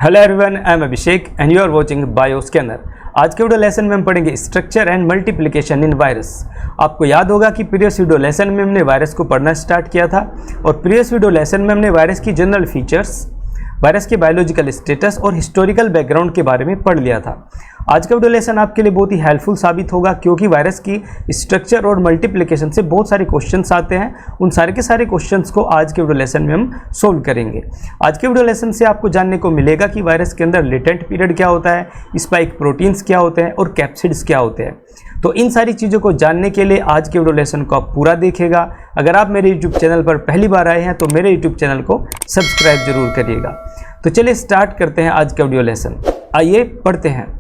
Hello everyone, I am Abhishek and you are watching Bioscanner. आज के video lesson में हम पढ़ेंगे structure and multiplication in virus. आपको याद होगा कि प्रीवियस वीडियो लेसन में हमने वायरस को पढ़ना स्टार्ट किया था और प्रीवियस वीडियो लेसन में हमने वायरस की जनरल फीचर्स, वायरस के बायोलॉजिकल स्टेटस और हिस्टोरिकल बैकग्राउंड के बारे में पढ़ लिया था। आज का वीडियो लेसन आपके लिए बहुत ही हेल्पफुल साबित होगा क्योंकि वायरस की स्ट्रक्चर और मल्टीप्लिकेशन से बहुत सारे क्वेश्चंस आते हैं। उन सारे के सारे क्वेश्चंस को आज के वीडियो लेसन में हम सोल्व करेंगे। आज के वीडियो लेसन से आपको जानने को मिलेगा कि वायरस के अंदर लेटेंट पीरियड क्या होता है, स्पाइक प्रोटीन्स क्या होते हैं और कैप्सिड्स क्या होते हैं। तो इन सारी चीज़ों को जानने के लिए आज के वीडियो लेसन को आप पूरा देखिएगा। अगर आप मेरे यूट्यूब चैनल पर पहली बार आए हैं तो मेरे यूट्यूब चैनल को सब्सक्राइब जरूर करिएगा। तो चलिए स्टार्ट करते हैं आज का वीडियो लेसन। आइए पढ़ते हैं।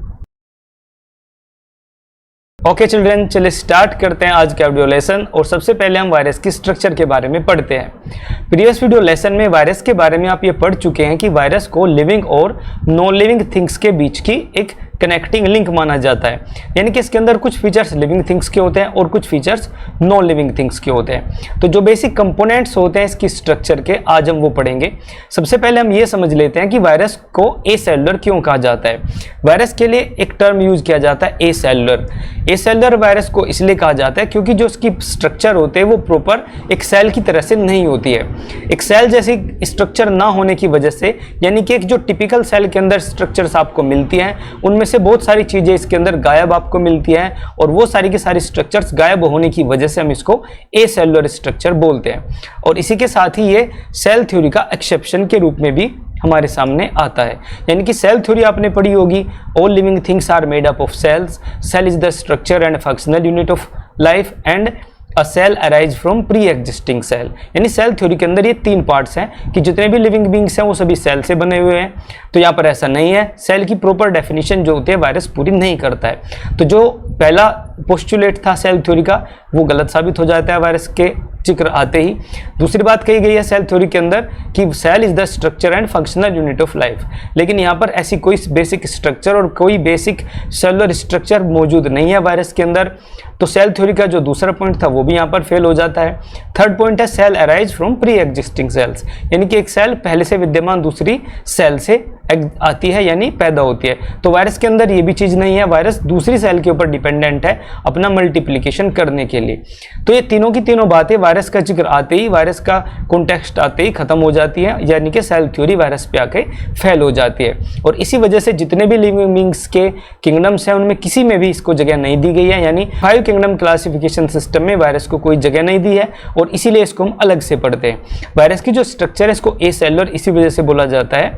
ओके चिल्ड्रन, चलिए स्टार्ट करते हैं आज का वीडियो लेसन। और सबसे पहले हम वायरस की स्ट्रक्चर के बारे में पढ़ते हैं। प्रीवियस वीडियो लेसन में वायरस के बारे में आप ये पढ़ चुके हैं कि वायरस को लिविंग और नॉन लिविंग थिंग्स के बीच की एक कनेक्टिंग लिंक माना जाता है, यानी कि इसके अंदर कुछ फीचर्स लिविंग थिंग्स के होते हैं और कुछ फीचर्स नॉन लिविंग थिंग्स के होते हैं। तो जो बेसिक कंपोनेंट्स होते हैं इसकी स्ट्रक्चर के, आज हम वो पढ़ेंगे। सबसे पहले हम ये समझ लेते हैं कि वायरस को एसेलुलर क्यों कहा जाता है। वायरस के लिए एक टर्म यूज किया जाता है एसेलुलर। एसेलुलर वायरस को इसलिए कहा जाता है क्योंकि जो उसकी स्ट्रक्चर होते हैं वो प्रॉपर एक सेल की तरह से नहीं होती है। एक सेल जैसी स्ट्रक्चर ना होने की वजह से, यानी कि एक जो टिपिकल सेल के अंदर स्ट्रक्चर्स आपको मिलती हैं उनमें से बहुत सारी चीजें इसके अंदर गायब आपको मिलती हैं और वो सारी की सारी स्ट्रक्चर्स गायब होने की वजह से हम इसको एसेलुलर स्ट्रक्चर बोलते हैं। और इसी के साथ ही ये सेल थ्योरी का एक्सेप्शन के रूप में भी हमारे सामने आता है। यानी कि सेल थ्योरी आपने पढ़ी होगी, all living things are made up of cells, cell is the structure and functional unit of life and a cell arise from pre existing cell. यानी सेल थ्योरी के अंदर ये तीन पार्ट्स हैं कि जितने भी लिविंग बींग्स हैं वो सभी सेल से बने हुए हैं। तो यहाँ पर ऐसा नहीं है, सेल की प्रॉपर डेफिनेशन जो होती है वायरस पूरी नहीं करता है। तो जो पहला पोस्टुलेट था सेल थ्योरी का वो गलत साबित हो जाता है वायरस के जिक्र आते ही। दूसरी बात कही गई है सेल थ्योरी के अंदर कि cell is the structure and functional unit of life, लेकिन यहाँ पर ऐसी कोई बेसिक स्ट्रक्चर और कोई बेसिक सेलुलर स्ट्रक्चर मौजूद नहीं है वायरस के अंदर। तो सेल थ्योरी का जो दूसरा पॉइंट था वो भी यहाँ पर फेल हो जाता है। थर्ड पॉइंट है cell arise from pre existing cells, यानी कि एक सेल पहले से विद्यमान दूसरी सेल से आती है यानी पैदा होती है। तो वायरस के अंदर ये भी चीज नहीं है, वायरस दूसरी सेल के ऊपर डिपेंडेंट है अपना मल्टीप्लिकेशन करने के लिए। तो ये तीनों की तीनों बातें वायरस का जिक्र आते ही, वायरस का कॉन्टेक्स्ट आते ही खत्म हो जाती है, यानी कि सेल थ्योरी वायरस पे आके फेल हो जाती है। और इसी वजह से जितने भी लिविंग बींग्स के किंगडम्स हैं उनमें किसी में भी इसको जगह नहीं दी गई है, यानी 5 किंगडम क्लासिफिकेशन सिस्टम में वायरस को कोई जगह नहीं दी है और इसीलिए इसको हम अलग से पढ़ते हैं। वायरस की जो स्ट्रक्चर है इसको एसेलुलर इसी वजह से बोला जाता है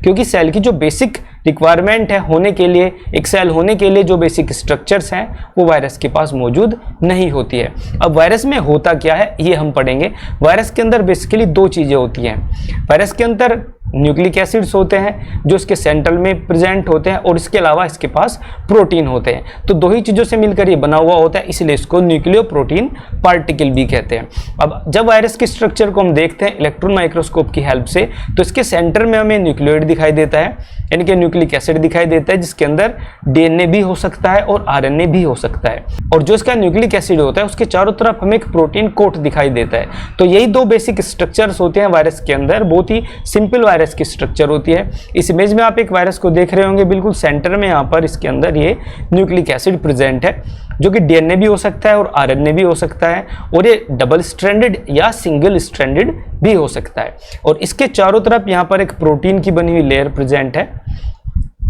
क्योंकि सेल की जो बेसिक रिक्वायरमेंट है होने के लिए, एक सेल होने के लिए जो बेसिक स्ट्रक्चर्स हैं वो वायरस के पास मौजूद नहीं होती है। अब वायरस में होता क्या है ये हम पढ़ेंगे। वायरस के अंदर बेसिकली दो चीजें होती हैं। वायरस के अंदर न्यूक्लिक एसिड्स होते हैं जो इसके सेंट्रल में प्रेजेंट होते हैं और इसके अलावा इसके पास प्रोटीन होते हैं। तो दो ही चीज़ों से मिलकर ये बना हुआ होता है, इसलिए इसको न्यूक्लियो प्रोटीन पार्टिकल भी कहते हैं। अब जब वायरस के स्ट्रक्चर को हम देखते हैं इलेक्ट्रॉन माइक्रोस्कोप की हेल्प से तो इसके सेंटर में हमें न्यूक्लियोइड दिखाई देता है, यानी कि न्यूक्लिक एसिड दिखाई देता है जिसके अंदर डीएनए भी हो सकता है और आरएनए भी हो सकता है। और जो इसका न्यूक्लिक एसिड होता है उसके चारों तरफ हमें एक प्रोटीन कोट दिखाई देता है। तो यही दो बेसिक स्ट्रक्चर्स होते हैं वायरस के अंदर। बहुत ही सिंपल वायरस की स्ट्रक्चर होती है। इस इमेज में आप एक वायरस को देख रहे होंगे, बिल्कुल सेंटर में यहाँ पर इसके अंदर ये न्यूक्लिक एसिड प्रेजेंट है जो कि डीएनए भी हो सकता है और आरएनए भी हो सकता है और ये डबल स्ट्रैंडेड या सिंगल स्ट्रैंडेड भी हो सकता है। और इसके चारों तरफ यहाँ पर एक प्रोटीन की बनी हुई लेयर प्रेजेंट है,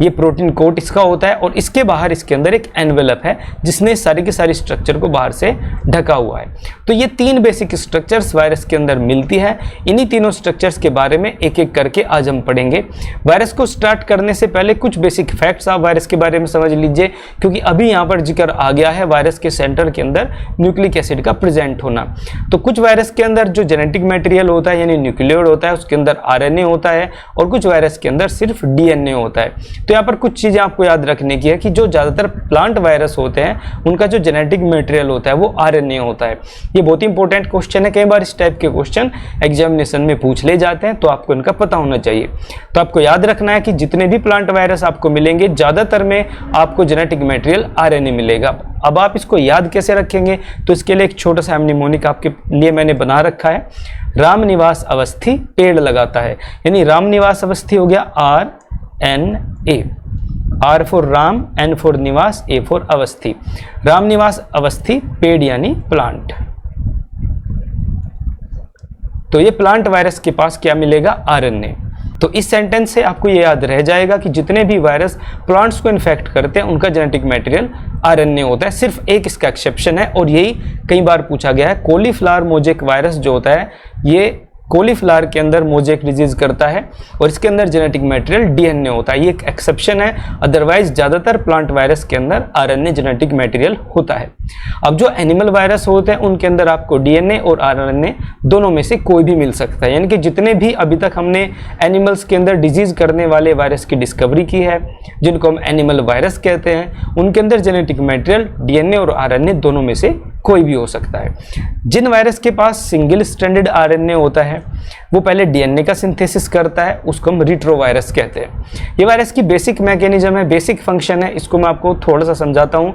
ये प्रोटीन कोट इसका होता है और इसके बाहर इसके अंदर एक एनवेलप है जिसने सारी की सारी स्ट्रक्चर को बाहर से ढका हुआ है। तो ये तीन बेसिक स्ट्रक्चर्स वायरस के अंदर मिलती है। इन्हीं तीनों स्ट्रक्चर्स के बारे में एक एक करके आज हम पढ़ेंगे। वायरस को स्टार्ट करने से पहले कुछ बेसिक फैक्ट्स आप वायरस के बारे में समझ लीजिए क्योंकि अभी यहाँ पर जिक्र आ गया है वायरस के सेंटर के अंदर न्यूक्लिक एसिड का प्रेजेंट होना। तो कुछ वायरस के अंदर जो जेनेटिक मटेरियल होता है यानी न्यूक्लियोइड होता है उसके अंदर आरएनए होता है और कुछ वायरस के अंदर सिर्फ डीएनए होता है। तो यहाँ पर कुछ चीजें आपको याद रखने की है कि जो ज्यादातर प्लांट वायरस होते हैं उनका जो जेनेटिक मटेरियल होता है वो आरएनए होता है। ये बहुत इंपॉर्टेंट क्वेश्चन है, कई बार इस टाइप के क्वेश्चन एग्जामिनेशन में पूछ ले जाते हैं तो आपको इनका पता होना चाहिए। तो आपको याद रखना है कि जितने भी प्लांट वायरस आपको मिलेंगे ज्यादातर में आपको जेनेटिक मटेरियल आरएनए मिलेगा। अब आप इसको याद कैसे रखेंगे तो इसके लिए एक छोटा सा निमोनिक आपके लिए मैंने बना रखा है। राम निवास अवस्थी पेड़ लगाता है, यानी राम निवास अवस्थी हो गया RNA। R for Ram, N for निवास, A फॉर अवस्थी। राम निवास अवस्थी पेड़ यानी प्लांट। तो ये प्लांट वायरस के पास क्या मिलेगा? RNA। तो इस सेंटेंस से आपको ये याद रह जाएगा कि जितने भी वायरस प्लांट्स को इन्फेक्ट करते हैं उनका जेनेटिक मटेरियल RNA होता है। सिर्फ एक इसका एक्सेप्शन है और यही कई बार पूछा गया है। कॉलीफ्लावर मोजेक वायरस जो होता है ये कॉलीफ्लावर के अंदर मोजेक डिजीज करता है और इसके अंदर जेनेटिक मटेरियल DNA होता है। ये एक एक्सेप्शन है, अदरवाइज ज़्यादातर प्लांट वायरस के अंदर RNA जेनेटिक मटेरियल होता है। अब जो एनिमल वायरस होते हैं उनके अंदर आपको DNA और RNA दोनों में से कोई भी मिल सकता है। यानी कि जितने भी अभी तक हमने एनिमल्स के अंदर डिजीज करने वाले वायरस की डिस्कवरी की है, जिनको हम एनिमल वायरस कहते हैं, उनके अंदर जेनेटिक मटेरियल DNA और RNA दोनों में से कोई भी हो सकता है। जिन वायरस के पास सिंगल स्ट्रैंडेड RNA होता है वो पहले DNA का सिंथेसिस करता है, उसको हम रिट्रोवायरस कहते हैं। ये वायरस की बेसिक मैकेनिज्म है, बेसिक फंक्शन है, इसको मैं आपको थोड़ा सा समझाता हूँ।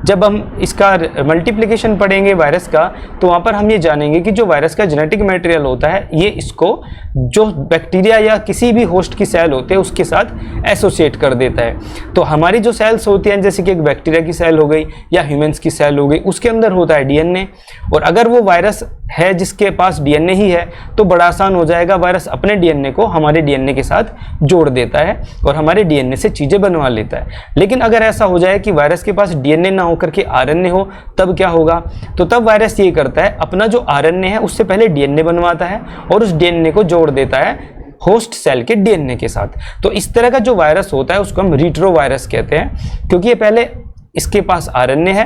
जब हम इसका मल्टीप्लिकेशन पढ़ेंगे वायरस का तो वहाँ पर हम ये जानेंगे कि जो वायरस का जेनेटिक मटेरियल होता है ये इसको जो बैक्टीरिया या किसी भी होस्ट की सेल होते हैं उसके साथ एसोसिएट कर देता है। तो हमारी जो सेल्स होती हैं जैसे कि एक बैक्टीरिया की सेल हो गई या ह्यूमंस की सेल हो गई, उसके अंदर होता है DNA। और अगर वो वायरस है जिसके पास DNA ही है तो बड़ा आसान हो जाएगा, वायरस अपने DNA को हमारे DNA के साथ जोड़ देता है और हमारे DNA से चीज़ें बनवा लेता है। लेकिन अगर ऐसा हो जाए कि वायरस के पास DNA ना होकर के RNA हो तब क्या होगा? तो तब वायरस ये करता है, अपना जो RNA है उससे पहले DNA बनवाता है और उस DNA को जोड़ देता है होस्ट सेल के DNA के साथ। तो इस तरह का जो वायरस होता है उसको हम रिट्रोवायरस कहते हैं, क्योंकि ये पहले इसके पास RNA है,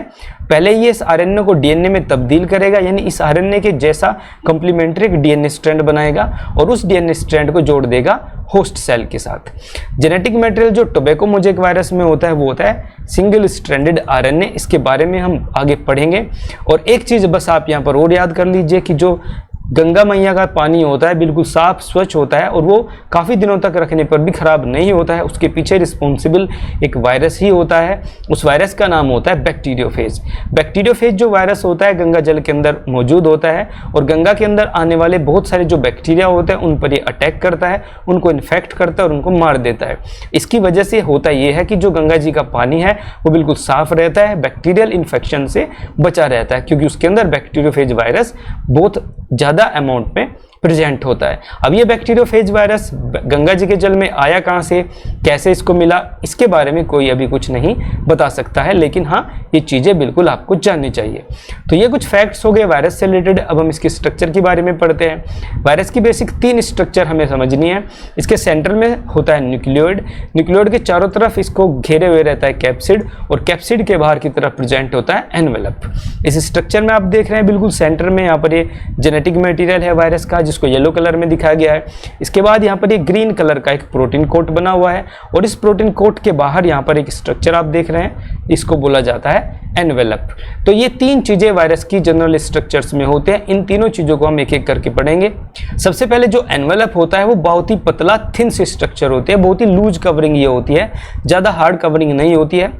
पहले ये इस RNA को DNA में तब्दील करेगा, यानी इस RNA के जैसा कंप्लीमेंट्री DNA स्ट्रैंड बनाएगा और उस DNA स्ट्रैंड को जोड़ देगा होस्ट सेल के साथ। जेनेटिक मटेरियल जो टोबैको मोजेक वायरस में होता है वो होता है सिंगल स्ट्रैंडेड RNA। इसके बारे में हम आगे पढ़ेंगे। और एक चीज़ बस आप यहाँ पर और याद कर लीजिए कि जो गंगा मैया का पानी होता है बिल्कुल साफ स्वच्छ होता है और वो काफ़ी दिनों तक रखने पर भी खराब नहीं होता है। उसके पीछे रिस्पॉन्सिबल एक वायरस ही होता है, उस वायरस का नाम होता है बैक्टीरियोफेज। बैक्टीरियोफेज जो वायरस होता है गंगा जल के अंदर मौजूद होता है और गंगा के अंदर आने वाले बहुत सारे जो बैक्टीरिया होते हैं उन पर ये अटैक करता है, उनको इन्फेक्ट करता है और उनको मार देता है। इसकी वजह से होता ये है कि जो गंगा जी का पानी है वो बिल्कुल साफ रहता है, बैक्टीरियल इन्फेक्शन से बचा रहता है, क्योंकि उसके अंदर बैक्टीरियोफेज वायरस बहुत ज़्यादा अमाउंट में प्रेजेंट होता है। अब ये बैक्टीरियोफेज वायरस गंगा जी के जल में आया कहाँ से, कैसे इसको मिला, इसके बारे में कोई अभी कुछ नहीं बता सकता है, लेकिन हाँ ये चीज़ें बिल्कुल आपको जाननी चाहिए। तो ये कुछ फैक्ट्स हो गए वायरस से रिलेटेड। अब हम इसके स्ट्रक्चर के बारे में पढ़ते हैं। वायरस की बेसिक 3 स्ट्रक्चर हमें समझनी है। इसके सेंटर में होता है न्यूक्लियोइड, न्यूक्लियोइड के चारों तरफ इसको घेरे हुए रहता है कैप्सिड और कैप्सिड के बाहर की तरफ प्रेजेंट होता है एनवेलप। इस स्ट्रक्चर में आप देख रहे हैं बिल्कुल सेंटर में यहाँ पर ये जेनेटिक मटेरियल है वायरस का जिसको येलो कलर में दिखाया गया है। इसके बाद यहाँ पर ये ग्रीन कलर का एक प्रोटीन कोट बना हुआ है और इस प्रोटीन कोट के बाहर यहाँ पर एक स्ट्रक्चर आप देख रहे हैं, इसको बोला जाता है एनवेलप। तो ये 3 चीजें वायरस की जनरल स्ट्रक्चर्स में होते हैं। इन तीनों चीजों को हम एक एक करके पढ़ेंगे। सबसे पहले जो एनवेलप होता है वो बहुत ही पतला थिन से स्ट्रक्चर होती है, बहुत ही लूज कवरिंग ये होती है, ज्यादा हार्ड कवरिंग नहीं होती है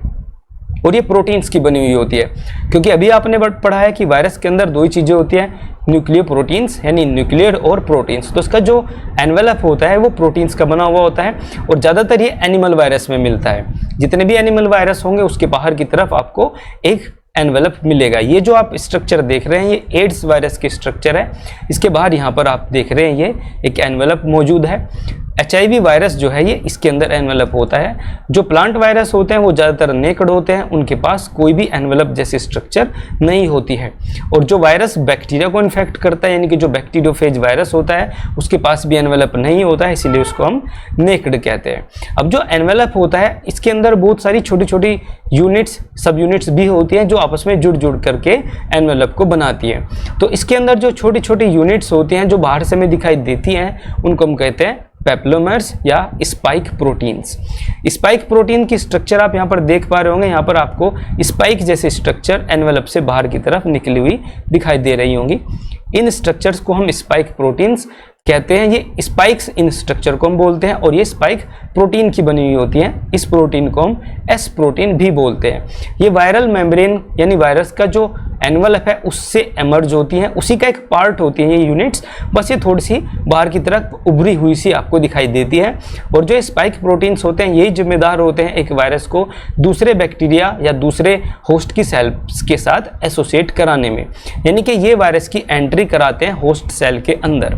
और ये प्रोटीन्स की बनी हुई होती है। क्योंकि अभी आपने पढ़ा है कि वायरस के अंदर 2 ही चीजें होती हैं, न्यूक्लियो प्रोटीन्स यानी न्यूक्लियर और प्रोटीन्स। तो इसका जो एनवेलप होता है वो प्रोटीन्स का बना हुआ होता है और ज़्यादातर ये एनिमल वायरस में मिलता है। जितने भी एनिमल वायरस होंगे उसके बाहर की तरफ आपको एक एनवेलप मिलेगा। ये जो आप स्ट्रक्चर देख रहे हैं ये एड्स वायरस की स्ट्रक्चर है। इसके बाहर यहाँ पर आप देख रहे हैं ये एक एनवेलप मौजूद है। HIV वायरस जो है ये इसके अंदर एनवेलप होता है। जो प्लांट वायरस होते हैं वो ज़्यादातर नेकड होते हैं, उनके पास कोई भी एनवेलप जैसी स्ट्रक्चर नहीं होती है। और जो वायरस बैक्टीरिया को इन्फेक्ट करता है यानी कि जो बैक्टीरियोफेज वायरस होता है उसके पास भी एनवेलप नहीं होता है, इसीलिए उसको हम नेकड कहते हैं। अब जो एनवेलप होता है इसके अंदर बहुत सारी छोटी छोटी यूनिट्स, सब यूनिट्स भी होती हैं जो आपस में जुड़ जुड़ करके एनवेलप को बनाती है। तो इसके अंदर जो छोटी छोटी यूनिट्स होती हैं जो बाहर से हमें दिखाई देती हैं उनको हम कहते हैं पेप्लोमर्स या स्पाइक प्रोटीन्स। स्पाइक प्रोटीन की स्ट्रक्चर आप यहाँ पर देख पा रहे होंगे, यहाँ पर आपको स्पाइक जैसे स्ट्रक्चर एनवेलप से बाहर की तरफ निकली हुई दिखाई दे रही होंगी। इन स्ट्रक्चर्स को हम स्पाइक प्रोटीन्स कहते हैं। ये स्पाइक्स इन स्ट्रक्चर को हम बोलते हैं और ये स्पाइक प्रोटीन की बनी हुई होती हैं। इस प्रोटीन को हम एस प्रोटीन भी बोलते हैं। ये वायरल मेम्ब्रेन यानी वायरस का जो एनवलप है उससे एमर्ज होती हैं, उसी का एक पार्ट होती हैं ये यूनिट्स, बस ये थोड़ी सी बाहर की तरफ उभरी हुई सी आपको दिखाई देती है। और जो स्पाइक प्रोटीन्स होते हैं यही जिम्मेदार होते हैं एक वायरस को दूसरे बैक्टीरिया या दूसरे होस्ट की सेल्स के साथ एसोसिएट कराने में, यानी कि ये वायरस की एंट्री कराते हैं होस्ट सेल के अंदर।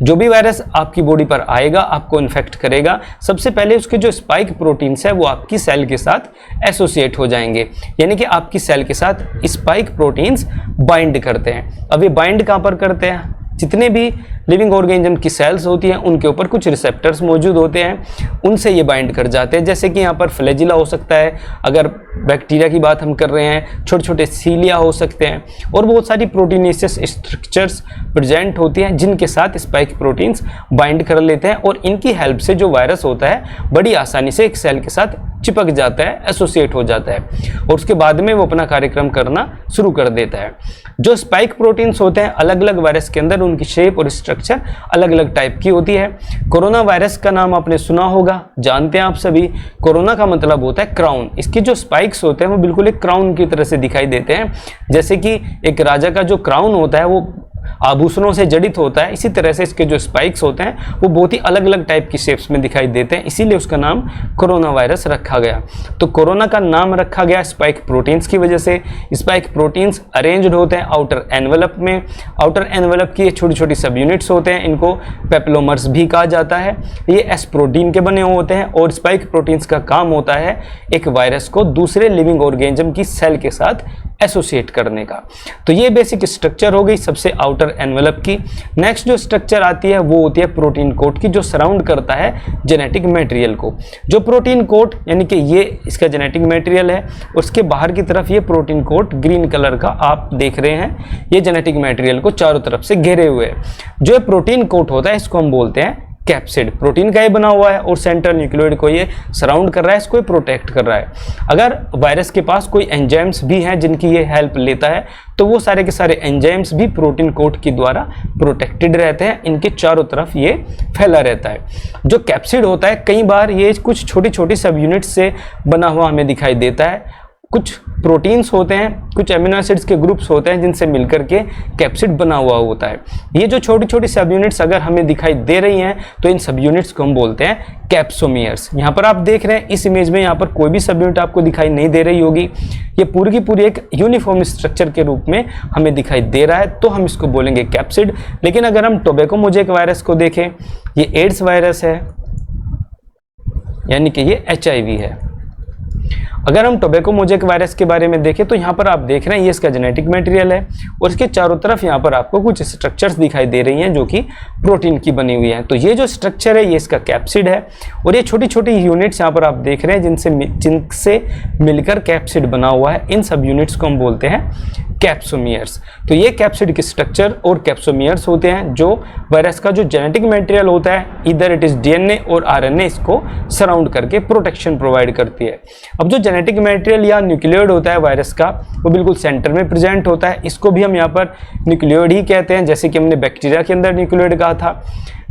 जो भी वायरस आपकी बॉडी पर आएगा, आपको इन्फेक्ट करेगा, सबसे पहले उसके जो स्पाइक प्रोटीन्स है वो आपकी सेल के साथ एसोसिएट हो जाएंगे, यानी कि आपकी सेल के साथ स्पाइक प्रोटीन्स बाइंड करते हैं। अब ये बाइंड कहाँ पर करते हैं? जितने भी लिविंग ऑर्गेनिज्म की सेल्स होती हैं उनके ऊपर कुछ रिसेप्टर्स मौजूद होते हैं, उनसे ये बाइंड कर जाते हैं। जैसे कि यहाँ पर फ्लैजिला हो सकता है, अगर बैक्टीरिया की बात हम कर रहे हैं, छोटे छोटे सीलिया हो सकते हैं, और बहुत सारी प्रोटीनेशियस स्ट्रक्चर्स प्रेजेंट होती हैं जिनके साथ स्पाइक प्रोटीन्स बाइंड कर लेते हैं, और इनकी हेल्प से जो वायरस होता है बड़ी आसानी से एक सेल के साथ चिपक जाता है, एसोसिएट हो जाता है, और उसके बाद में वो अपना कार्यक्रम करना शुरू कर देता है। जो स्पाइक प्रोटीन्स होते हैं अलग अलग वायरस के अंदर उनकी शेप और स्ट्रक्चर अलग अलग टाइप की होती है। कोरोना वायरस का नाम आपने सुना होगा, जानते हैं आप सभी। कोरोना का मतलब होता है क्राउन। इसके जो स्पाइक्स होते हैं वो बिल्कुल एक क्राउन की तरह से दिखाई देते हैं, जैसे कि एक राजा का जो क्राउन होता है वो आभूषणों से जड़ित होता है, इसी तरह से इसके जो स्पाइक्स होते हैं वो बहुत ही अलग अलग टाइप की शेप्स में दिखाई देते हैं, इसीलिए उसका नाम कोरोना वायरस रखा गया। तो कोरोना का नाम रखा गया स्पाइक प्रोटीन्स की वजह से। स्पाइक प्रोटीन्स अरेंज्ड होते हैं आउटर एनवेलप में। आउटर एनवेलप की छोटी छोटी सब यूनिट्स होते हैं, इनको पेप्लोमर्स भी कहा जाता है। ये एस प्रोटीन के बने हुए होते हैं, और स्पाइक प्रोटीन्स का काम होता है एक वायरस को दूसरे लिविंग ऑर्गेनिज्म की सेल के साथ एसोसिएट करने का। तो ये बेसिक स्ट्रक्चर हो गई सबसे आउटर एनवेलप की। नेक्स्ट जो स्ट्रक्चर आती है वो होती है प्रोटीन कोट की, जो सराउंड करता है जेनेटिक मटेरियल को। जो प्रोटीन कोट यानी कि ये इसका जेनेटिक मटेरियल है, उसके बाहर की तरफ ये प्रोटीन कोट ग्रीन कलर का आप देख रहे हैं, ये जेनेटिक मटेरियल को चारों तरफ से घेरे हुए है। जो प्रोटीन कोट होता है इसको हम बोलते हैं कैप्सिड। प्रोटीन का ये बना हुआ है और सेंट्रल न्यूक्लियोइड को ये सराउंड कर रहा है, इसको प्रोटेक्ट कर रहा है। अगर वायरस के पास कोई एंजाइम्स भी हैं जिनकी ये हेल्प लेता है तो वो सारे के सारे एंजाइम्स भी प्रोटीन कोट के द्वारा प्रोटेक्टेड रहते हैं, इनके चारों तरफ ये फैला रहता है। जो कैप्सिड होता है कई बार ये कुछ छोटी छोटी सब यूनिट से बना हुआ हमें दिखाई देता है। कुछ प्रोटीन्स होते हैं, कुछ एमिनो एसिड्स के ग्रुप्स होते हैं जिनसे मिलकर के कैप्सिड बना हुआ होता है। ये जो छोटी छोटी सब यूनिट्स अगर हमें दिखाई दे रही हैं तो इन सब यूनिट्स को हम बोलते हैं कैप्सोमियर्स। यहाँ पर आप देख रहे हैं इस इमेज में, यहाँ पर कोई भी सब यूनिट आपको दिखाई नहीं दे रही होगी, ये पूरी की पूरी एक यूनिफॉर्म स्ट्रक्चर के रूप में हमें दिखाई दे रहा है, तो हम इसको बोलेंगे कैप्सिड। लेकिन अगर हम टोबैको मोज़ेक वायरस को देखें, ये एड्स वायरस है, यानी कि ये HIV है। अगर हम टोबैको मोज़ेक वायरस के बारे में देखें तो यहाँ पर आप देख रहे हैं ये इसका जेनेटिक मटेरियल है, और इसके चारों तरफ यहाँ पर आपको कुछ स्ट्रक्चर्स दिखाई दे रही हैं जो कि प्रोटीन की बनी हुई हैं। तो ये जो स्ट्रक्चर है ये इसका कैप्सिड है, और ये छोटी छोटी यूनिट्स यहाँ पर आप देख रहे हैं जिनसे मिलकर कैप्सिड बना हुआ है, इन सब यूनिट्स को हम बोलते हैं कैप्सोमियर्स। तो ये कैप्सिड के स्ट्रक्चर और कैप्सोमियर्स होते हैं जो वायरस का जो जेनेटिक मटेरियल होता है, इधर इट इज DNA और RNA, इसको सराउंड करके प्रोटेक्शन प्रोवाइड करती है। अब जो जेनेटिक मटेरियल या न्यूक्लियोइड होता है वायरस का, वो बिल्कुल सेंटर में प्रेजेंट होता है, इसको भी हम यहाँ पर न्यूक्लियोइड ही कहते हैं, जैसे कि हमने बैक्टीरिया के अंदर न्यूक्लियोइड कहा था।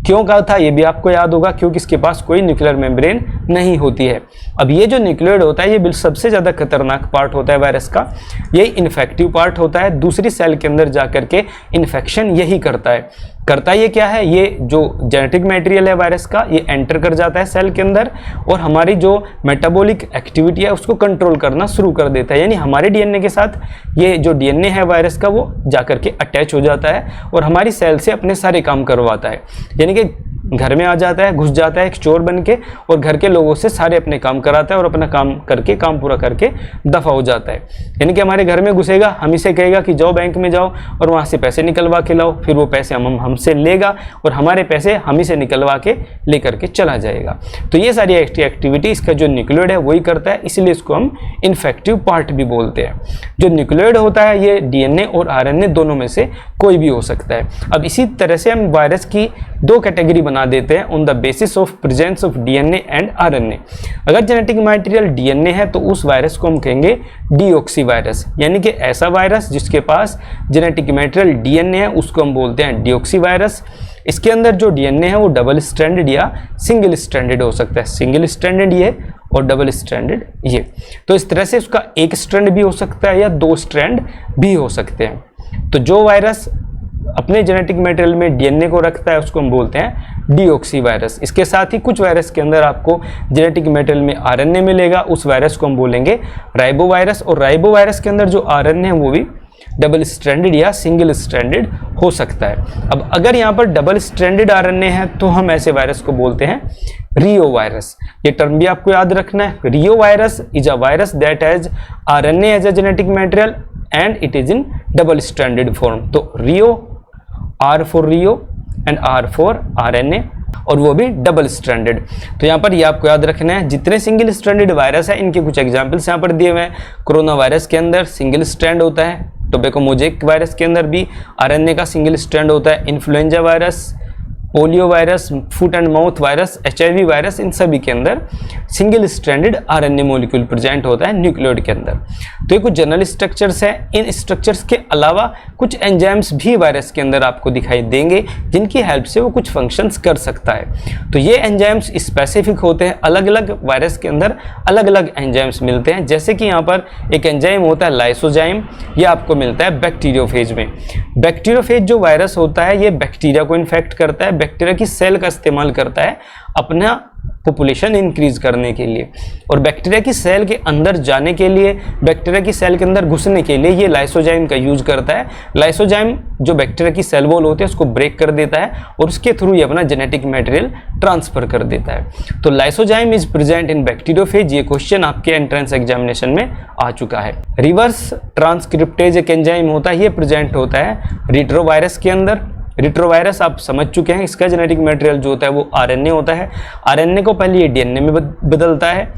क्यों कहा था ये भी आपको याद होगा, क्योंकि इसके पास कोई न्यूक्लियर मेम्ब्रेन नहीं होती है। अब ये जो न्यूक्लियोइड होता है ये सबसे ज़्यादा खतरनाक पार्ट होता है वायरस का, ये इन्फेक्टिव पार्ट होता है, दूसरी सेल के अंदर जा करके इन्फेक्शन यही करता है। करता ये क्या है, ये जो जेनेटिक मटेरियल है वायरस का ये एंटर कर जाता है सेल के अंदर, और हमारी जो मेटाबॉलिक एक्टिविटी है उसको कंट्रोल करना शुरू कर देता है। यानी हमारे DNA के साथ ये जो DNA है वायरस का वो जाकर के अटैच हो जाता है और हमारी सेल से अपने सारे काम करवाता है। यानी कि घर में आ जाता है, घुस जाता है एक चोर बन के, और घर के लोगों से सारे अपने काम कराता है और अपना काम करके, काम पूरा करके दफा हो जाता है। यानी कि हमारे घर में घुसेगा, हम इसे कहेगा कि जाओ बैंक में जाओ और वहाँ से पैसे निकलवा के लाओ, फिर वो पैसे हमसे लेगा और हमारे पैसे हम ही से निकलवा के लेकर के चला जाएगा। तो ये सारी एक्टिविटी इसका जो न्यूक्लियोइड है वही करता है, इसलिए इसको हम इन्फेक्टिव पार्ट भी बोलते हैं। जो न्यूक्लियोइड होता है ये DNA और RNA दोनों में से कोई भी हो सकता है। अब इसी तरह से हम वायरस की दो कैटेगरी बना देते हैं on the basis of presence of DNA and RNA। अगर जेनेटिक मटेरियल DNA है तो उस वायरस को हम कहेंगे डीऑक्सी वायरस, यानी कि ऐसा वायरस जिसके पास जेनेटिक मटेरियल DNA है उसको हम बोलते हैं डीऑक्सी वायरस। इसके अंदर जो DNA है वो डबल स्ट्रैंडेड या सिंगल स्ट्रैंडेड हो सकता है। सिंगल स्ट्रैंडेड ये और डबल स्ट्रैंडेड ये। तो इस तरह से उसका एक स्ट्रैंड भी हो सकता है या 2 स्ट्रैंड भी हो सकते हैं। तो जो वायरस अपने जेनेटिक मटेरियल में डीएनए को रखता है उसको हम बोलते हैं डीऑक्सी वायरस। इसके साथ ही कुछ वायरस के अंदर आपको जेनेटिक मटेरियल में आरएनए मिलेगा, उस वायरस को हम बोलेंगे राइबो वायरस। और राइबो वायरस के अंदर जो आरएनए है वो भी डबल स्ट्रैंडेड या सिंगल स्ट्रैंडेड हो सकता है। अब अगर यहाँ पर डबल स्ट्रैंडेड आरएनए है तो हम ऐसे वायरस को बोलते हैं रियो वायरस। ये टर्म भी आपको याद रखना है। Reo virus is a virus that has RNA as a genetic material and it is in double stranded form. तो reo, R for reo and R for RNA, और वो भी डबल स्ट्रैंडेड। तो यहाँ पर ये आपको याद रखना है। जितने सिंगल स्ट्रैंडेड वायरस है इनके कुछ एग्जांपल्स यहाँ पर दिए हुए हैं। कोरोना वायरस के अंदर सिंगल स्ट्रैंड होता है, टोबैको मोज़ेक वायरस के अंदर भी आरएनए का सिंगल स्ट्रैंड होता है, influenza virus, polio virus, foot and mouth virus, HIV virus, इन सभी के अंदर single stranded RNA molecule present होता है न्यूक्लियोइड के अंदर। तो ये कुछ जनरल स्ट्रक्चर्स हैं। इन स्ट्रक्चर्स के अलावा कुछ एंजाइम्स भी वायरस के अंदर आपको दिखाई देंगे जिनकी हेल्प से वो कुछ फंक्शंस कर सकता है। तो ये एंजाइम्स स्पेसिफिक होते हैं, अलग अलग वायरस के अंदर अलग अलग एंजाइम्स मिलते हैं। जैसे कि यहाँ पर एक एंजाइम होता है लाइसोजाइम, ये आपको मिलता है बैक्टीरियोफेज में। बैक्टीरियोफेज जो वायरस होता है ये बैक्टीरिया को इन्फेक्ट करता है, बैक्टीरिया की सेल का इस्तेमाल करता है अपना पॉपुलेशन इंक्रीज करने के लिए। और बैक्टीरिया की सेल के अंदर जाने के लिए, बैक्टीरिया की सेल के अंदर घुसने के लिए ये लाइसोजाइम का यूज करता है। लाइसोजाइम जो बैक्टीरिया की सेल वॉल होती है उसको ब्रेक कर देता है और उसके थ्रू ये अपना जेनेटिक मटेरियल ट्रांसफर कर देता है। तो lysozyme is present in bacteriophage. ये क्वेश्चन आपके एंट्रेंस एग्जामिनेशन में आ चुका है। रिवर्स ट्रांसक्रिप्टेज एक एंजाइम होता है, ये प्रेजेंट होता है रिट्रोवायरस के अंदर। रिट्रोवायरस आप समझ चुके हैं, इसका जेनेटिक मटेरियल जो होता है वो आरएनए होता है। आरएनए को पहले ये डीएनए में बदलता है।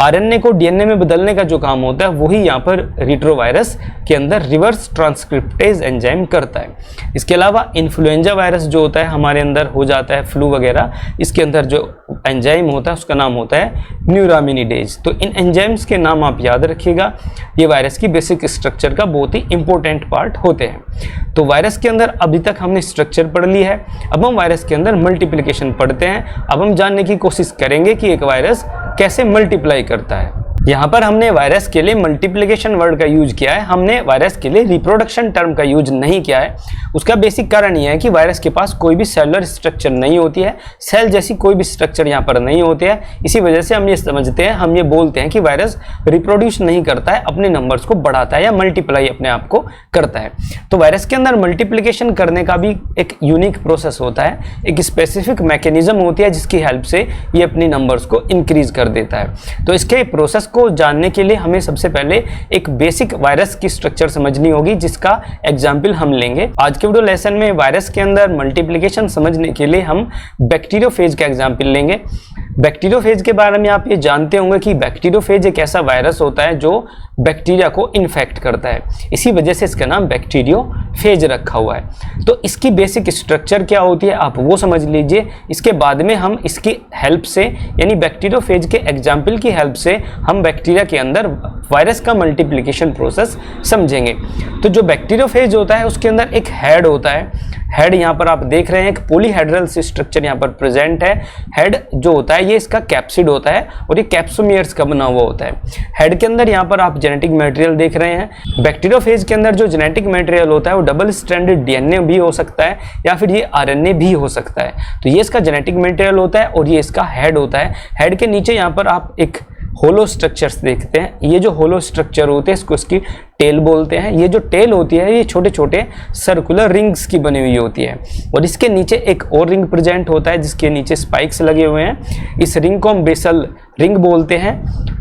आरएनए को डीएनए में बदलने का जो काम होता है वही यहाँ पर रिट्रोवायरस के अंदर रिवर्स ट्रांसक्रिप्टेज एंजाइम करता है। इसके अलावा इन्फ्लुएंजा वायरस जो होता है हमारे अंदर हो जाता है फ्लू वगैरह, इसके अंदर जो एंजाइम होता है उसका नाम होता है न्यूरामिनिडेज। तो इन एंजाइम्स के नाम आप याद रखिएगा, ये वायरस की बेसिक स्ट्रक्चर का बहुत ही इंपॉर्टेंट पार्ट होते हैं। तो वायरस के अंदर अभी तक हमने स्ट्रक्चर पढ़ ली है, अब हम वायरस के अंदर मल्टीप्लिकेशन पढ़ते हैं। अब हम जानने की कोशिश करेंगे कि एक वायरस कैसे मल्टीप्लाई करता है। यहाँ पर हमने वायरस के लिए मल्टीप्लिकेशन वर्ड का यूज किया है, हमने वायरस के लिए रिप्रोडक्शन टर्म का यूज नहीं किया है। उसका बेसिक कारण यह है कि वायरस के पास कोई भी सेलुलर स्ट्रक्चर नहीं होती है, सेल जैसी कोई भी स्ट्रक्चर यहाँ पर नहीं होती है। इसी वजह से हम ये समझते हैं, हम ये बोलते हैं कि वायरस रिप्रोड्यूस नहीं करता है, अपने नंबर्स को बढ़ाता है या मल्टीप्लाई अपने आप को करता है। तो वायरस के अंदर मल्टीप्लिकेशन करने का भी एक यूनिक प्रोसेस होता है, एक स्पेसिफिक मैकेनिज्म होती है जिसकी हेल्प से ये अपनी नंबर्स को इंक्रीज कर देता है। तो इसके प्रोसेस को जानने के लिए हमें सबसे पहले एक बेसिक वायरस की स्ट्रक्चर समझनी होगी जिसका एग्जाम्पल हम लेंगे। आज के वीडियो लेसन में वायरस के अंदर मल्टीप्लिकेशन समझने के लिए हम बैक्टीरियोफेज का एग्जाम्पल लेंगे। बैक्टीरियोफेज के बारे में आप ये जानते होंगे कि बैक्टीरियोफेज एक ऐसा वायरस होता है जो बैक्टीरिया को इन्फेक्ट करता है, इसी वजह से इसका नाम बैक्टीरियोफेज रखा हुआ है। तो इसकी बेसिक स्ट्रक्चर क्या होती है आप वो समझ लीजिए, इसके बाद में हम इसकी हेल्प से यानी बैक्टीरियोफेज के एग्जाम्पल की हेल्प से हम बैक्टीरिया के अंदर वायरस का मल्टीप्लिकेशन प्रोसेस समझेंगे। तो जो बैक्टीरियोफेज होता है उसके अंदर एक हेड होता है। हेड यहाँ पर आप देख रहे हैं, एक पॉलीहेड्रल स्ट्रक्चर यहाँ पर प्रेजेंट है। हेड जो होता है ये इसका कैप्सिड होता है और ये कैप्सोमियर्स का बना हुआ होता है। हेड के अंदर यहाँ पर आप जेनेटिक मटेरियल देख रहे हैं। बैक्टीरियोफेज के अंदर जो जेनेटिक मटेरियल होता है वो डबल स्ट्रैंडेड डीएनए भी हो सकता है या फिर ये आरएनए भी हो सकता है। तो ये इसका जेनेटिक मटेरियल होता है और ये इसका हेड होता है। हेड के नीचे यहाँ पर आप एक होलो स्ट्रक्चर्स देखते हैं। ये जो होलो स्ट्रक्चर होते हैं इसको इसकी टेल बोलते हैं। ये जो टेल होती है ये छोटे छोटे सर्कुलर रिंग्स की बनी हुई होती है और इसके नीचे एक और रिंग प्रेजेंट होता है जिसके नीचे स्पाइक्स लगे हुए हैं। इस रिंग को हम बेसल रिंग बोलते हैं।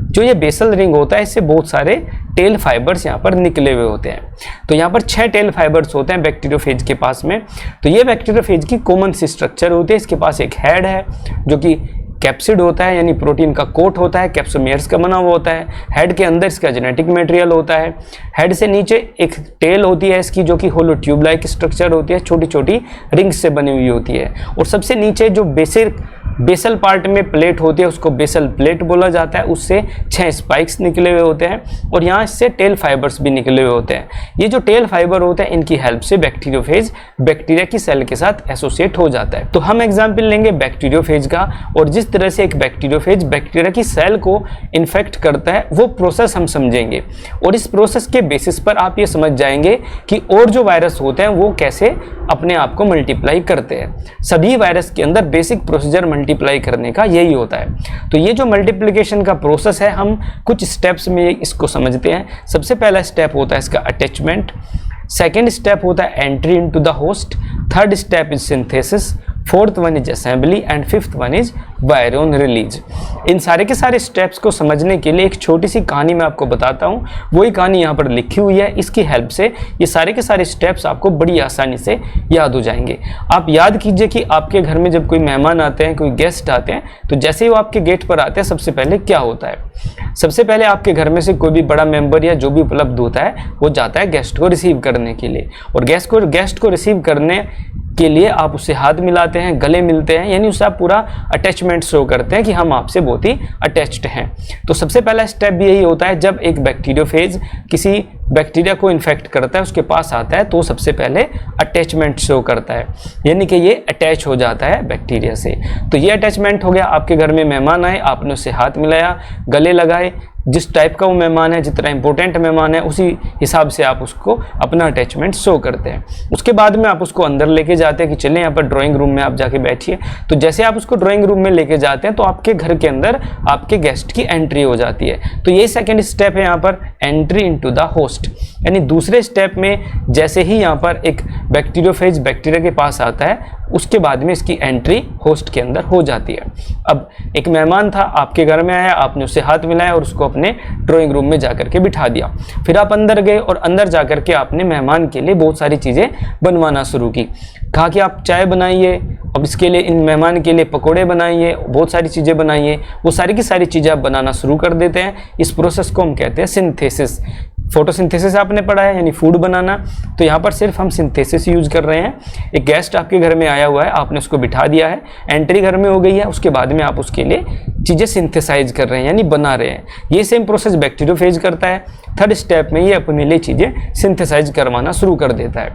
जो ये बेसल रिंग होता है इससे बहुत सारे टेल फाइबर्स यहाँ पर निकले हुए होते हैं। तो यहाँ पर 6 टेल फाइबर्स होते हैं बैक्टीरियोफेज के पास में। तो ये बैक्टीरियोफेज की कॉमन सी स्ट्रक्चर होती है। इसके पास एक हेड है जो कि कैप्सिड होता है यानी प्रोटीन का कोट होता है, कैप्सोमियर्स का बना हुआ होता है। हेड के अंदर इसका जेनेटिक मटेरियल होता है। हेड से नीचे एक टेल होती है इसकी जो कि होलो ट्यूब लाइक स्ट्रक्चर होती है, छोटी छोटी रिंग्स से बनी हुई होती है। और सबसे नीचे जो बेसिक बेसल पार्ट में प्लेट होती है, उसको बेसल प्लेट बोला जाता है, उससे 6 स्पाइक्स निकले हुए होते हैं और यहाँ से टेल फाइबर्स भी निकले हुए होते हैं। ये जो टेल फाइबर होते हैं इनकी हेल्प से बैक्टीरियोफेज बैक्टीरिया की सेल के साथ एसोसिएट हो जाता है। तो हम एग्जाम्पल लेंगे बैक्टीरियोफेज का, और जिस तरह से एक बैक्टीरियोफेज बैक्टीरिया की सेल को इन्फेक्ट करता है वो प्रोसेस हम समझेंगे, और इस प्रोसेस के बेसिस पर आप ये समझ जाएंगे कि और जो वायरस होते हैं वो कैसे अपने आप को मल्टीप्लाई करते हैं। सभी वायरस के अंदर बेसिक प्रोसीजर मल्टीप्लाई करने का यही होता है। तो ये जो मल्टीप्लिकेशन का प्रोसेस है हम कुछ स्टेप्स में इसको समझते हैं। सबसे पहला स्टेप होता है इसका अटैचमेंट, सेकेंड स्टेप होता है entry into the host, third step is synthesis, fourth one is assembly and fifth one is virion release. इन सारे के सारे स्टेप्स को समझने के लिए एक छोटी सी कहानी मैं आपको बताता हूँ, वही कहानी यहाँ पर लिखी हुई है। इसकी हेल्प से ये सारे के सारे स्टेप्स आपको बड़ी आसानी से याद हो जाएंगे। आप याद कीजिए कि आपके घर में जब कोई मेहमान आते हैं, कोई गेस्ट आते हैं, तो जैसे ही वो आपके गेट पर आते हैं सबसे पहले क्या होता है? सबसे पहले आपके घर में से कोई भी बड़ा मेंबर या जो भी उपलब्ध होता है वो जाता है गेस्ट को रिसीव करने के लिए, और गेस्ट को रिसीव करने के लिए आप उससे हाथ मिलाते हैं, गले मिलते हैं, यानी उससे आप पूरा अटैचमेंट शो करते हैं कि हम आपसे बहुत ही अटैच्ड हैं। तो सबसे पहला स्टेप भी यही होता है, जब एक बैक्टीरियोफेज किसी बैक्टीरिया को इन्फेक्ट करता है, उसके पास आता है, तो सबसे पहले अटैचमेंट शो करता है, यानी कि ये अटैच हो जाता है बैक्टीरिया से। तो ये अटैचमेंट हो गया। आपके घर में मेहमान आए, आपने उससे हाथ मिलाया, गले लगाए, जिस टाइप का वो मेहमान है, जितना इंपॉर्टेंट मेहमान है, उसी हिसाब से आप उसको अपना अटैचमेंट शो करते हैं। उसके बाद में आप उसको अंदर लेके जाते हैं कि चलें यहाँ पर ड्राइंग रूम में आप जाके बैठिए। तो जैसे आप उसको ड्राइंग रूम में लेके जाते हैं तो आपके घर के अंदर आपके गेस्ट की एंट्री हो जाती है। तो ये सेकेंड स्टेप है यहाँ पर, एंट्री इनटू द होस्ट। यानी दूसरे स्टेप में जैसे ही यहाँ पर एक बैक्टीरियोफेज बैक्टीरिया के पास आता है, उसके बाद में इसकी एंट्री होस्ट के अंदर हो जाती है। अब एक मेहमान था, आपके घर में आया, आपने उससे हाथ मिलाया और उसको अपने ड्राइंग रूम में जाकर के बिठा दिया। फिर आप अंदर गए और अंदर जाकर के आपने मेहमान के लिए बहुत सारी चीज़ें बनवाना शुरू की। कहा कि आप चाय बनाइए, अब इसके लिए इन मेहमान के लिए पकोड़े बनाइए, बहुत सारी चीज़ें बनाइए। वो सारी की सारी चीज़ें आप बनाना शुरू कर देते हैं। इस प्रोसेस को हम कहते हैं सिंथेसिस। फोटोसिंथेसिस आपने पढ़ा है, यानी फूड बनाना। तो यहाँ पर सिर्फ हम सिंथेसिस यूज कर रहे हैं। एक गेस्ट आपके घर में आया हुआ है, आपने उसको बिठा दिया है, एंट्री घर में हो गई है, उसके बाद में आप उसके लिए चीज़ें सिंथेसाइज कर रहे हैं, यानी बना रहे हैं। ये सेम प्रोसेस बैक्टीरियोफेज करता है। थर्ड स्टेप में ये अपने लिए चीज़ें सिंथेसाइज करवाना शुरू कर देता है।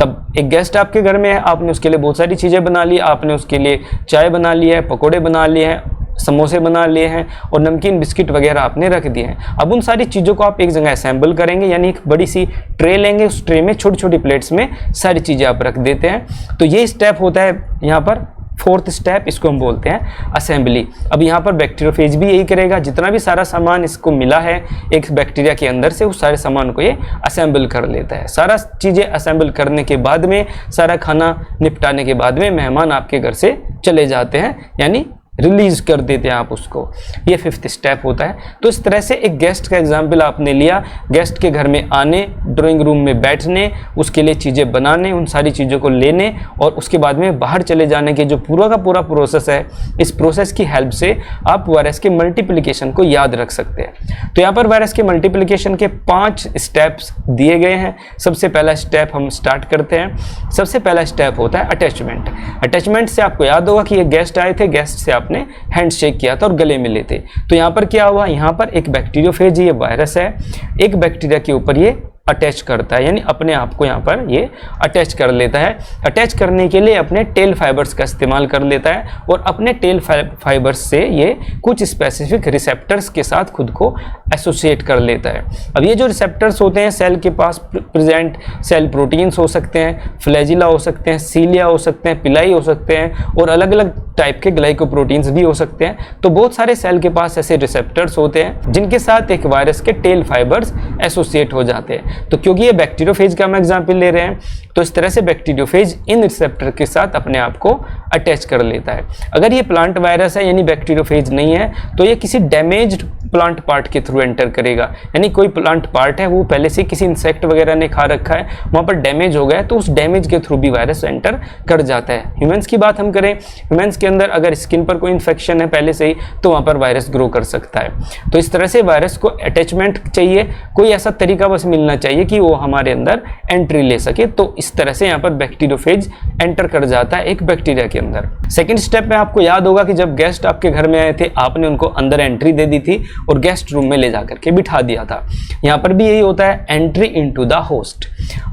तब एक गेस्ट आपके घर में है, आपने उसके लिए बहुत सारी चीज़ें बना ली, आपने उसके लिए चाय बना ली है, पकोड़े बना लिए हैं, समोसे बना लिए हैं और नमकीन बिस्किट वगैरह आपने रख दिए हैं। अब उन सारी चीज़ों को आप एक जगह असेंबल करेंगे, यानी एक बड़ी सी ट्रे लेंगे, उस ट्रे में छोटी छोटी प्लेट्स में सारी चीज़ें आप रख देते हैं। तो ये स्टेप होता है यहाँ पर फोर्थ स्टेप, इसको हम बोलते हैं असेंबली। अब यहाँ पर बैक्टीरियोफेज भी यही करेगा, जितना भी सारा सामान इसको मिला है एक बैक्टीरिया के अंदर से, उस सारे सामान को ये असेंबल कर लेता है। सारा चीज़ें असेंबल करने के बाद में, सारा खाना निपटाने के बाद में मेहमान आपके घर से चले जाते हैं, यानी रिलीज कर देते हैं आप उसको। ये फिफ्थ स्टेप होता है। तो इस तरह से एक गेस्ट का एग्जाम्पल आपने लिया, गेस्ट के घर में आने, ड्राइंग रूम में बैठने, उसके लिए चीज़ें बनाने, उन सारी चीज़ों को लेने और उसके बाद में बाहर चले जाने के जो पूरा का पूरा प्रोसेस है, इस प्रोसेस की हेल्प से आप वायरस के मल्टीप्लिकेशन को याद रख सकते हैं। तो यहाँ पर वायरस के मल्टीप्लिकेशन के 5 स्टेप्स दिए गए हैं। सबसे पहला स्टेप हम स्टार्ट करते हैं। सबसे पहला स्टेप होता है अटैचमेंट। अटैचमेंट से आपको याद होगा कि ये गेस्ट आए थे, गेस्ट से आपने हैंडशेक किया था और गले मिले थे। तो यहाँ पर क्या हुआ, यहाँ पर एक बैक्टीरियोफेज, ये वायरस है, एक बैक्टीरिया के ऊपर ये अटैच करता है, यानी अपने आप को यहाँ पर ये अटैच कर लेता है। अटैच करने के लिए अपने टेल फाइबर्स का इस्तेमाल कर लेता है और अपने टेल फाइबर्स से ये कुछ स्पेसिफिक रिसेप्टर्स के साथ खुद को एसोसिएट कर लेता है। अब ये जो रिसेप्टर्स होते हैं सेल के पास प्रेजेंट, सेल प्रोटीन्स हो सकते हैं, फ्लैजिला हो सकते हैं, सीलिया हो सकते हैं, पिलाई हो सकते हैं और अलग अलग टाइप के ग्लाइकोप्रोटीन्स भी हो सकते हैं। तो बहुत सारे सेल के पास ऐसे रिसेप्टर्स होते हैं जिनके साथ एक वायरस के टेल फाइबर्स एसोसिएट हो जाते हैं। तो क्योंकि ये बैक्टीरियोफेज का हम एग्जाम्पल ले रहे हैं, तो इस तरह से बैक्टीरियोफेज इन रिसेप्टर के साथ अपने आप को अटैच कर लेता है। अगर ये प्लांट वायरस है यानी बैक्टीरियोफेज नहीं है, तो ये किसी डैमेज्ड प्लांट पार्ट के थ्रू एंटर करेगा। यानी कोई प्लांट पार्ट है वो पहले से किसी इंसेक्ट वगैरह ने खा रखा है, वहाँ पर डैमेज हो गया है, तो उस डैमेज के थ्रू भी वायरस एंटर कर जाता है। ह्यूमंस की बात हम करें, ह्यूमंस के अंदर अगर स्किन पर कोई इन्फेक्शन है पहले से ही, तो वहाँ पर वायरस ग्रो कर सकता है। तो इस तरह से वायरस को अटैचमेंट चाहिए, कोई ऐसा तरीका बस मिलना चाहिए कि वो हमारे अंदर एंट्री ले सके। तो इस तरह से यहाँ पर बैक्टीरियोफेज एंटर कर जाता है एक बैक्टीरिया के अंदर। सेकेंड स्टेप में आपको याद होगा कि जब गेस्ट आपके घर में आए थे, आपने उनको अंदर एंट्री दे दी थी और गेस्ट रूम में ले जाकर के बिठा दिया था। यहाँ पर भी यही होता है, एंट्री इनटू द होस्ट।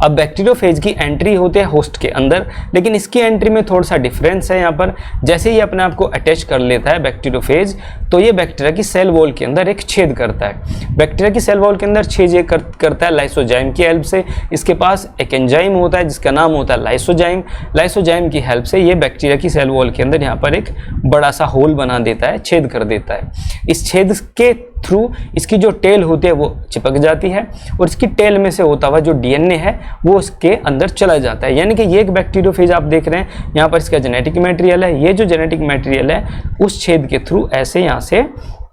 अब बैक्टीरियोफेज की एंट्री होती है होस्ट के अंदर, लेकिन इसकी एंट्री में थोड़ा सा डिफरेंस है। यहाँ पर जैसे ही अपने आप को अटैच कर लेता है बैक्टीरियोफेज, तो ये बैक्टीरिया की सेल वॉल के अंदर एक छेद करता है। बैक्टीरिया की सेल वॉल के अंदर छेद करता है लाइसोजाइम की हेल्प से। इसके पास एक एंजाइम होता है जिसका नाम होता है लाइसोजाइम। लाइसोजाइम की हेल्प से ये बैक्टीरिया की सेल वॉल के अंदर यहाँ पर एक बड़ा सा होल बना देता है, छेद कर देता है। इस छेद के थ्रू इसकी जो टेल होती है वो चिपक जाती है और इसकी टेल में से होता हुआ जो डीएनए है वो उसके अंदर चला जाता है। यानी कि ये एक बैक्टीरियोफेज आप देख रहे हैं, यहाँ पर इसका जेनेटिक मटेरियल है। ये जो जेनेटिक मटेरियल है उस छेद के थ्रू ऐसे यहाँ से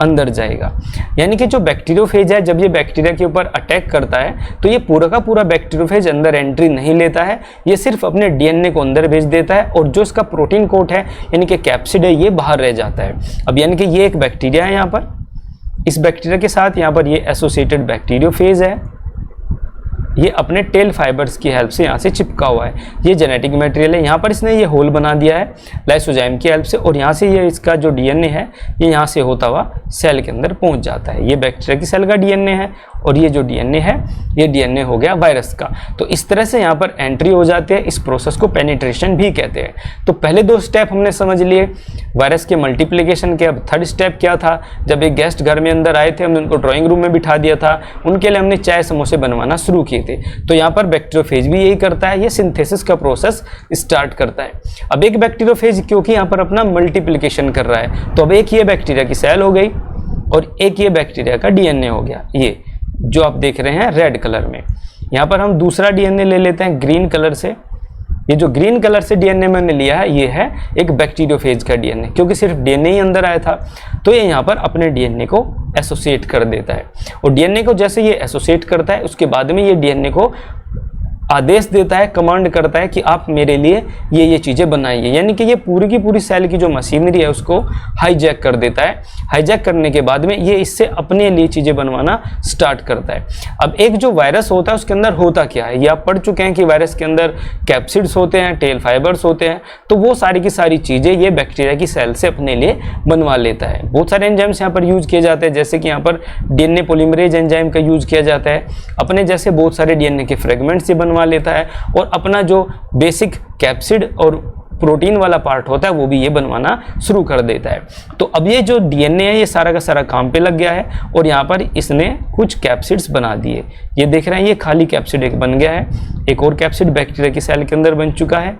अंदर जाएगा। यानी कि जो बैक्टीरियोफेज है, जब ये बैक्टीरिया के ऊपर अटैक करता है तो ये पूरा का पूरा बैक्टीरियोफेज अंदर एंट्री नहीं लेता है, ये सिर्फ अपने डीएनए को अंदर भेज देता है और जो इसका प्रोटीन कोट है यानी कि कैप्सिड है, ये बाहर रह जाता है। अब यानी कि ये एक बैक्टीरिया है, यहाँ पर इस बैक्टीरिया के साथ यहाँ पर ये एसोसिएटेड बैक्टीरियोफेज है, ये अपने टेल फाइबर्स की हेल्प से यहाँ से चिपका हुआ है। ये जेनेटिक मटेरियल है, यहाँ पर इसने ये होल बना दिया है लाइसोजाइम की हेल्प से और यहाँ से ये इसका जो डीएनए है ये यहाँ से होता हुआ सेल के अंदर पहुँच जाता है। ये बैक्टीरिया की सेल का डीएनए है और ये जो डीएनए है ये डीएनए हो गया वायरस का। तो इस तरह से यहाँ पर एंट्री हो जाती है। इस प्रोसेस को पेनिट्रेशन भी कहते हैं। तो पहले दो स्टेप हमने समझ लिए वायरस के मल्टीप्लिकेशन के। अब थर्ड स्टेप क्या था, जब एक गेस्ट घर में अंदर आए थे, हमने उनको ड्राइंग रूम में बिठा दिया था, उनके लिए हमने चाय समोसे बनवाना शुरू किए थे। तो यहाँ पर बैक्टीरियोफेज भी यही करता है, ये सिंथेसिस का प्रोसेस स्टार्ट करता है। अब एक बैक्टीरियोफेज क्योंकि यहाँ पर अपना मल्टीप्लिकेशन कर रहा है, तो अब एक ये बैक्टीरिया की सेल हो गई और एक ये बैक्टीरिया का डीएनए हो गया, ये जो आप देख रहे हैं रेड कलर में। यहाँ पर हम दूसरा डीएनए ले लेते हैं ग्रीन कलर से। ये जो ग्रीन कलर से डीएनए मैंने लिया है ये है एक बैक्टीरियोफेज का डीएनए, क्योंकि सिर्फ डीएनए ही अंदर आया था तो ये यहाँ पर अपने डीएनए को एसोसिएट कर देता है। और डीएनए को जैसे ये एसोसिएट करता है उसके बाद में ये डीएनए को आदेश देता है, कमांड करता है कि आप मेरे लिए ये चीज़ें बनाइए। यानी कि ये पूरी की पूरी सेल की जो मशीनरी है उसको हाईजैक कर देता है। हाईजैक करने के बाद में ये इससे अपने लिए चीज़ें बनवाना स्टार्ट करता है। अब एक जो वायरस होता है उसके अंदर होता क्या है, ये आप पढ़ चुके हैं कि वायरस के अंदर कैप्सिड्स होते हैं, टेल फाइबर्स होते हैं। तो वो सारी की सारी चीज़ें ये बैक्टीरिया की सेल से अपने लिए बनवा लेता है। बहुत सारे एंजाइम्स यहाँ पर यूज किए जाते हैं, जैसे कि यहाँ पर डीएनए पॉलीमरेज एंजाइम का यूज किया जाता है। अपने जैसे बहुत सारे डीएनए के फ्रेगमेंट्स से बनवा लेता है और अपना जो बेसिक कैप्सिड और प्रोटीन वाला पार्ट होता है वो भी ये बनवाना शुरू कर देता है। तो अब ये जो डीएनए है ये सारा का सारा काम पे लग गया है और यहाँ पर इसने कुछ कैप्सिड्स बना दिए। ये देख रहे हैं ये खाली कैप्सिड एक बन गया है, एक और कैप्सिड बैक्टीरिया की सेल के अंदर बन चुका है,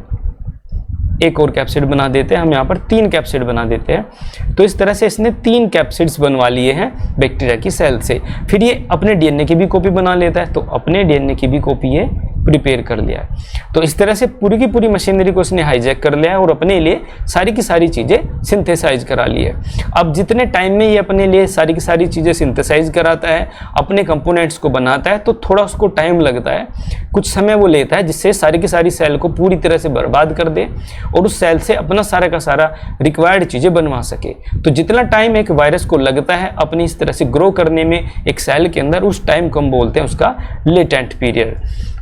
एक और कैप्सिड बना देते हैं हम, यहाँ पर 3 कैप्सिड बना देते हैं। तो इस तरह से इसने 3 कैप्सिड्स बनवा लिए हैं बैक्टीरिया की सेल से। फिर ये अपने डीएनए की भी कॉपी बना लेता है, तो अपने डीएनए की भी कॉपी ये प्रिपेयर कर लिया है। तो इस तरह से पूरी की पूरी मशीनरी को इसने हाईजैक कर लिया है और अपने लिए सारी की सारी चीज़ें सिंथेसाइज करा ली है। अब जितने टाइम में ये अपने लिए सारी की सारी चीज़ें सिंथेसाइज कराता है, अपने कंपोनेंट्स को बनाता है, तो थोड़ा उसको टाइम लगता है, कुछ समय वो लेता है, जिससे सारी की सारी सेल को पूरी तरह से बर्बाद कर दे और उस सेल से अपना सारा का सारा रिक्वायर्ड चीज़ें बनवा सके। तो जितना टाइम एक वायरस को लगता है अपनी इस तरह से ग्रो करने में एक सेल के अंदर, उस टाइम को हम बोलते हैं उसका लेटेंट पीरियड।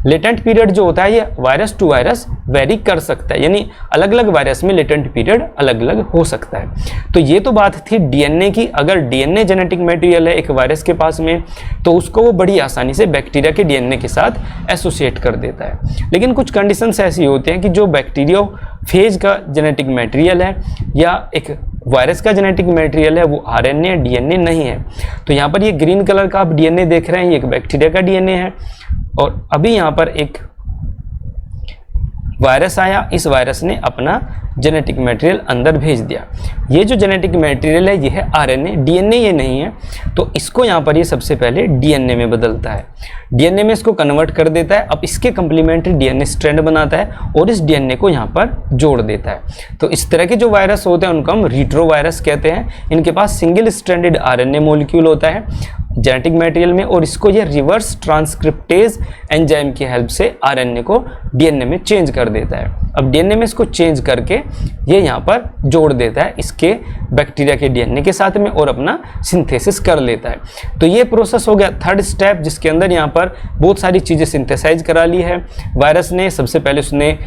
लेटेंट पीरियड जो होता है ये वायरस टू वायरस वेरी कर सकता है, यानी अलग अलग वायरस में लेटेंट पीरियड अलग अलग हो सकता है। तो ये तो बात थी डीएनए की। अगर डीएनए जेनेटिक मटेरियल है एक वायरस के पास में, तो उसको वो बड़ी आसानी से बैक्टीरिया के डीएनए के साथ एसोसिएट कर देता है। लेकिन कुछ कंडीशंस ऐसी होती हैं कि जो बैक्टीरियोफेज का जेनेटिक मटेरियल है या एक वायरस का जेनेटिक मटेरियल है वो आरएनए डीएनए नहीं है। तो यहाँ पर ये ग्रीन कलर का आप डीएनए देख रहे हैं, ये एक बैक्टीरिया का डीएनए है और अभी यहाँ पर एक वायरस आया, इस वायरस ने अपना जेनेटिक मटेरियल अंदर भेज दिया। ये जो जेनेटिक मटेरियल है ये है आरएनए, डीएनए ये नहीं है। तो इसको यहाँ पर ये सबसे पहले डीएनए में बदलता है, डीएनए में इसको कन्वर्ट कर देता है। अब इसके कंप्लीमेंट्री डीएनए स्ट्रैंड बनाता है और इस डीएनए को यहाँ पर जोड़ देता है। तो इस तरह के जो वायरस होते हैं उनको हम रिट्रोवायरस कहते हैं। इनके पास सिंगल स्ट्रैंडेड आरएनए मॉलिक्यूल होता है जेनेटिक मटेरियल में, और इसको ये रिवर्स ट्रांसक्रिप्टेज एंजाइम की हेल्प से आरएनए को डीएनए में चेंज कर देता है। अब डीएनए में इसको चेंज करके ये यहाँ पर जोड़ देता है इसके बैक्टीरिया के डीएनए के साथ में और अपना सिंथेसिस कर लेता है। तो ये प्रोसेस हो गया थर्ड स्टेप, जिसके अंदर यहाँ पर बहुत सारी चीज़ें सिंथेसाइज करा ली है वायरस ने। सबसे पहले उसने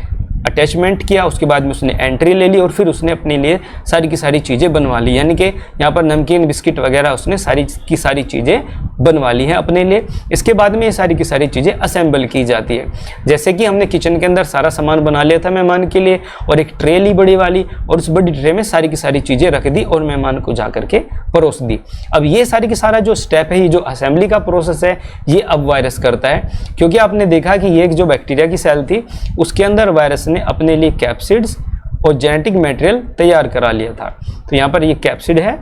अटैचमेंट किया, उसके बाद में उसने एंट्री ले ली और फिर उसने अपने लिए सारी की सारी चीज़ें बनवा ली, यानी कि यहाँ पर नमकीन बिस्किट वगैरह उसने सारी की सारी चीज़ें बनवा ली हैं अपने लिए। इसके बाद में ये सारी की सारी चीज़ें असेंबल की जाती है। जैसे कि हमने किचन के अंदर सारा सामान बना लिया था मेहमान के लिए, और एक ट्रे ली बड़ी वाली, और उस बड़ी ट्रे में सारी की सारी चीज़ें रख दी और मेहमान को जा करके परोस दी। अब ये सारी की सारा जो स्टेप है, ये जो असेंबली का प्रोसेस है, ये अब वायरस करता है। क्योंकि आपने देखा कि ये जो बैक्टीरिया की सेल थी उसके अंदर वायरस ने अपने लिए कैप्सिड्स और जेनेटिक मटेरियल तैयार करा लिया था। तो यहाँ पर ये कैप्सिड है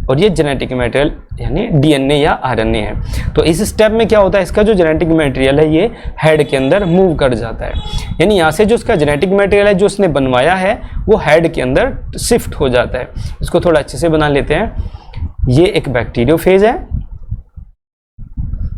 और ये जेनेटिक मटेरियल यानी डीएनए या आरएनए है। तो इस स्टेप में क्या होता है, इसका जो जेनेटिक मटेरियल है ये हेड के अंदर मूव कर जाता है, यानी यहाँ से जो इसका जेनेटिक मटेरियल है जो उसने बनवाया है वो हेड के अंदर शिफ्ट हो जाता है। इसको थोड़ा अच्छे से बना लेते हैं। ये एक बैक्टीरियोफेज है,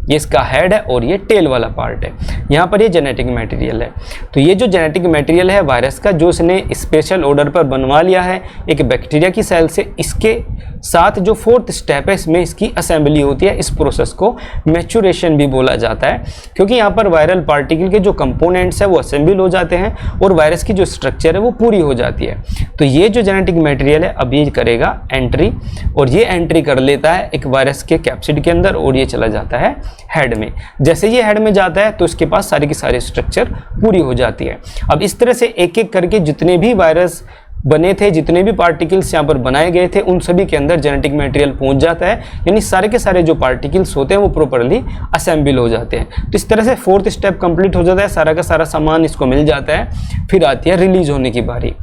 ये इसका हेड है और ये टेल वाला पार्ट है। यहाँ पर ये जेनेटिक मटेरियल है। तो ये जो जेनेटिक मटेरियल है वायरस का, जो इसने स्पेशल ऑर्डर पर बनवा लिया है एक बैक्टीरिया की सेल से, इसके साथ जो फोर्थ स्टेप है इसमें इसकी असेंबली होती है। इस प्रोसेस को मैच्योरेशन भी बोला जाता है, क्योंकि यहाँ पर वायरल पार्टिकल के जो कंपोनेंट्स है वो असेंबल हो जाते हैं और वायरस की जो स्ट्रक्चर है वो पूरी हो जाती है। तो ये जो जेनेटिक मटेरियल है अब ये करेगा एंट्री, और ये एंट्री कर लेता है एक वायरस के कैप्सिड के अंदर और ये चला जाता है हेड में। जैसे ये हेड में जाता है तो इसके पास सारी की सारी स्ट्रक्चर पूरी हो जाती है। अब इस तरह से एक एक करके जितने भी वायरस बने थे, जितने भी पार्टिकल्स यहाँ पर बनाए गए थे, उन सभी के अंदर जेनेटिक मटेरियल पहुंच जाता है, यानी सारे के सारे जो पार्टिकल्स होते हैं वो प्रॉपर्ली असेंबल हो जाते हैं। तो इस तरह से फोर्थ स्टेप कंप्लीट हो जाता है, सारा का सारा सामान इसको मिल जाता है। फिर आती है रिलीज होने की बारी।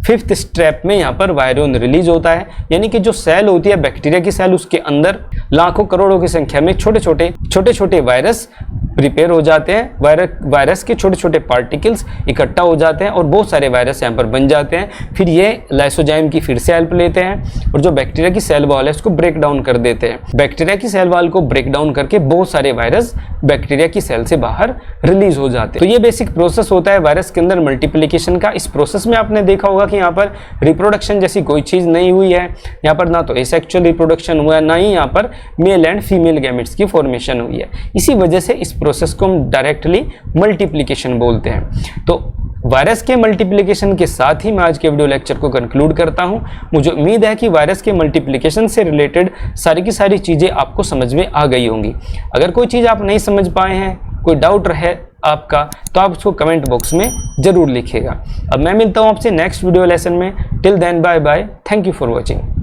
फिफ्थ स्टेप में यहाँ पर वायरोन रिलीज होता है, यानी कि जो सेल होती है बैक्टीरिया की सेल, उसके अंदर लाखों करोड़ों की संख्या में छोटे छोटे वायरस प्रिपेयर हो जाते हैं। वायरस के छोटे छोटे पार्टिकल्स इकट्ठा हो जाते हैं और बहुत सारे वायरस यहाँ पर बन जाते हैं। फिर ये लाइसोजाइम की फिर से हेल्प लेते हैं और जो बैक्टीरिया की सेल वॉल है उसको ब्रेक डाउन कर देते हैं। बैक्टीरिया की सेल वॉल को ब्रेक डाउन करके बहुत सारे वायरस बैक्टीरिया की सेल से बाहर रिलीज हो जाते हैं। तो ये बेसिक प्रोसेस होता है वायरस के अंदर मल्टीप्लिकेशन का। इस प्रोसेस में आपने देखा होगा कि यहाँ पर रिप्रोडक्शन जैसी कोई चीज नहीं हुई है। यहाँ पर ना तो एसेक्सुअल रिप्रोडक्शन हुआ है, ना ही यहाँ पर मेल एंड फीमेल गैमेट्स की फॉर्मेशन हुई है। इसी वजह से इस प्रोसेस को हम डायरेक्टली मल्टीप्लिकेशन बोलते हैं। तो वायरस के मल्टीप्लिकेशन के साथ ही मैं आज के वीडियो लेक्चर को कंक्लूड करता हूं। मुझे उम्मीद है कि वायरस के मल्टीप्लिकेशन से रिलेटेड सारी की सारी चीज़ें आपको समझ में आ गई होंगी। अगर कोई चीज़ आप नहीं समझ पाए हैं, कोई डाउट है आपका, तो आप उसको कमेंट बॉक्स में ज़रूर लिखिएगा। अब मैं मिलता हूं आपसे नेक्स्ट वीडियो लेसन में। Till then bye bye, thank you for watching.